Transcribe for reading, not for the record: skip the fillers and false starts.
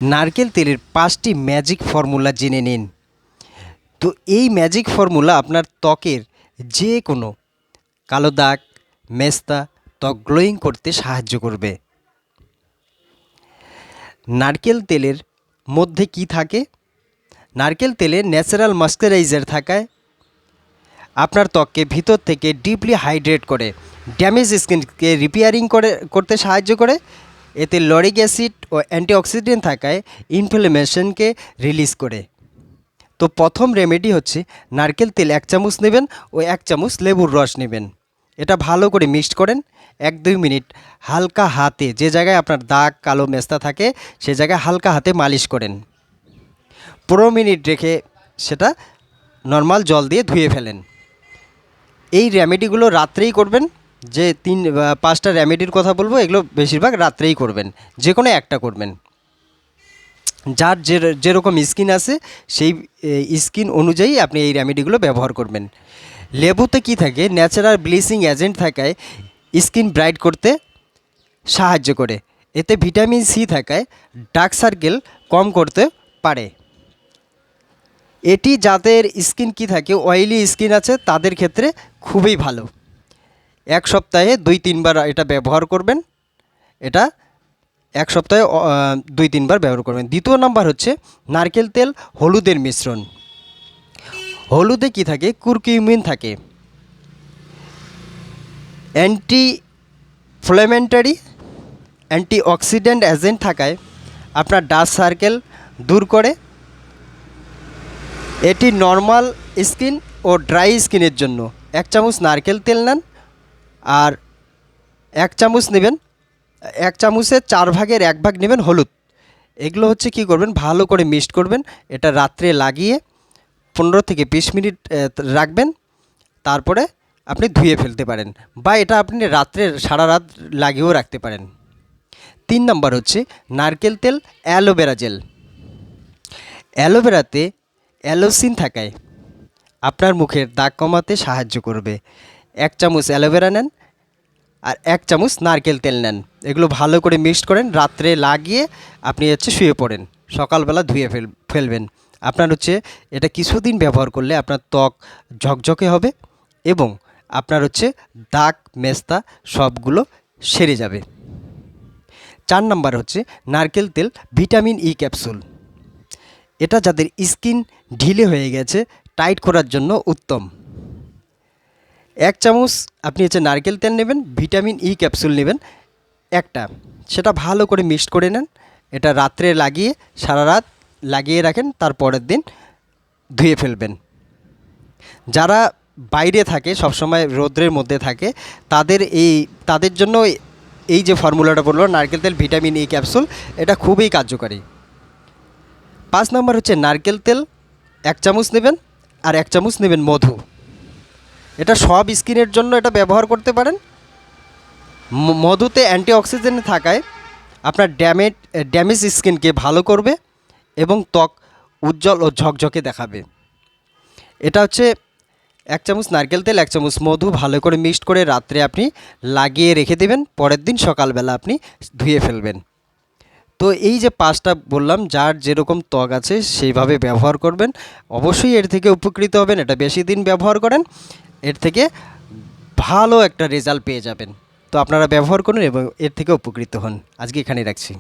নারকেল তেলের 5টি ম্যাজিক ফর্মুলা জেনে নিন। তো এই ম্যাজিক ফর্মুলা আপনার ত্বকের যে কোনো কালো দাগ, মেস্তা, ত্বক গ্লোয়িং করতে সাহায্য করবে। নারকেল তেলের মধ্যে কি থাকে? নারকেল তেলে ন্যাচারাল ময়েশ্চারাইজার থাকায় আপনার ত্বককে ভিতর থেকে ডিপলি হাইড্রেট করে, ড্যামেজ স্কিনকে রিপেয়ারিং করতে সাহায্য করে। এতে লরিক অ্যাসিড ও অ্যান্টিঅক্সিডেন্ট থাকায় ইনফ্লামেশনকে রিলিজ করে। তো প্রথম রেমেডি হচ্ছে নারকেল তেল 1 চামচ নেবেন ও 1 চামচ লেবুর রস নেবেন। এটা ভালো করে মিক্সড করেন। 1-2 মিনিট হালকা হাতে, যে জায়গায় আপনার দাগ, কালো মেস্তা থাকে সে জায়গায় হালকা হাতে মালিশ করেন। 15 মিনিট রেখে সেটা নর্মাল জল দিয়ে ধুয়ে ফেলেন। এই রেমেডিগুলো রাত্রেই করবেন। যে 5টা রেমেডির কথা বলবো, এগুলো বেশিরভাগ রাত্রেই করবেন, যে কোনো একটা করবেন। যার যেরকম স্কিন আছে সেই স্কিন অনুযায়ী আপনি এই রেমেডিগুলো ব্যবহার করবেন। লেবুতে কি থাকে? ন্যাচারাল ব্লিচিং এজেন্ট থাকায় স্কিন ব্রাইট করতে সাহায্য করে। এতে ভিটামিন সি থাকায় ডার্ক সার্কেল কম করতে পারে। এটি যাদের স্কিন কি থাকে, অয়েলি স্কিন আছে, তাদের ক্ষেত্রে খুবই ভালো। 1 সপ্তাহে 2-3 বার এটা ব্যবহার করবেন। এটা 1 সপ্তাহে 2-3 বার ব্যবহার করবেন। দ্বিতীয় নাম্বার হচ্ছে নারকেল তেল হলুদের মিশ্রণ। হলুদে কি থাকে? কুরকুমিন থাকে, অ্যান্টিফ্ল্যামেটরি, অ্যান্টিঅক্সিডেন্ট এজেন্ট থাকায় আপনার ডার্ক সার্কেল দূর করে। এটি নর্মাল স্কিন ও ড্রাই স্কিনের জন্য। 1 চামচ নারকেল তেল নেন আর 1 চামচ নেবেন, 1 চামচের 4 ভাগের 1 ভাগ নেবেন হলুদ। এগুলো হচ্ছে কি করবেন, ভালো করে মিক্সড করবেন। এটা রাত্রে লাগিয়ে 15 থেকে 20 মিনিট রাখবেন। তারপরে আপনি ধুয়ে ফেলতে পারেন, বা এটা আপনি রাত্রে সারা রাত লাগিয়েও রাখতে পারেন। 3 নাম্বার হচ্ছে নারকেল তেল অ্যালোভেরা জেল। অ্যালোভেরাতে অ্যালোসিন থাকায় আপনার মুখের দাগ কমাতে সাহায্য করবে। 1 চামচ অ্যালোভেরা নেন আর 1 চামচ নারকেল তেল নেন। এগুলো ভালো করে মিক্সড করেন, রাত্রে লাগিয়ে আপনি শুয়ে পড়েন, সকালবেলা ধুয়ে ফেলবেন। আপনার এটা কিছুদিন ব্যবহার করলে আপনার ত্বক ঝকঝকে হবে এবং আপনার দাগ, মেস্তা সবগুলো সেরে যাবে। 4 নাম্বার হচ্ছে নারকেল তেল ভিটামিন ই ক্যাপসুল। এটা যাদের স্কিন ঢিলে হয়ে গেছে, টাইট করার জন্য উত্তম। 1 চামচ আপনি নারকেল তেল নেবেন, ভিটামিন ই ক্যাপসুল নেবেন একটা, সেটা ভালো করে মিক্সড করে নেন। এটা রাত্রে লাগিয়ে সারা রাত লাগিয়ে রাখেন, তারপরের দিন ধুয়ে ফেলবেন। যারা বাইরে থাকে, সবসময় রৌদ্রের মধ্যে থাকে, তাদের জন্য এই যে ফর্মুলাটা বললো নারকেল তেল ভিটামিন ই ক্যাপসুল, এটা খুবই কার্যকারী। 5 নম্বর হচ্ছে নারকেল তেল 1 চামচ নেবেন আর 1 চামচ নেবেন মধু। এটা সব স্কিনের জন্য এটা ব্যবহার করতে পারেন। মধুতে অ্যান্টিঅক্সিডেন্ট থাকায় আপনার ড্যামেজ স্কিনকে ভালো করবে এবং ত্বক উজ্জ্বল ও ঝকঝকে দেখাবে। এটা 1 চামচ নারকেল তেল, 1 চামচ মধু ভালো করে মিক্সড করে রাত্রে আপনি লাগিয়ে রেখে দেবেন, পরের দিন সকালবেলা আপনি ধুয়ে ফেলবেন। তো এই যে 5টা বললাম, যার যেরকম ত্বক আছে সেইভাবে ব্যবহার করবেন। অবশ্যই এর থেকে উপকৃত হবেন। এটা বেশি দিন ব্যবহার করেন, এর থেকে ভালো একটা রেজাল্ট পেয়ে যাবেন। তো আপনারা ব্যবহার করুন এবং এর থেকে উপকৃত হন। আজকে এখানেই রাখছি।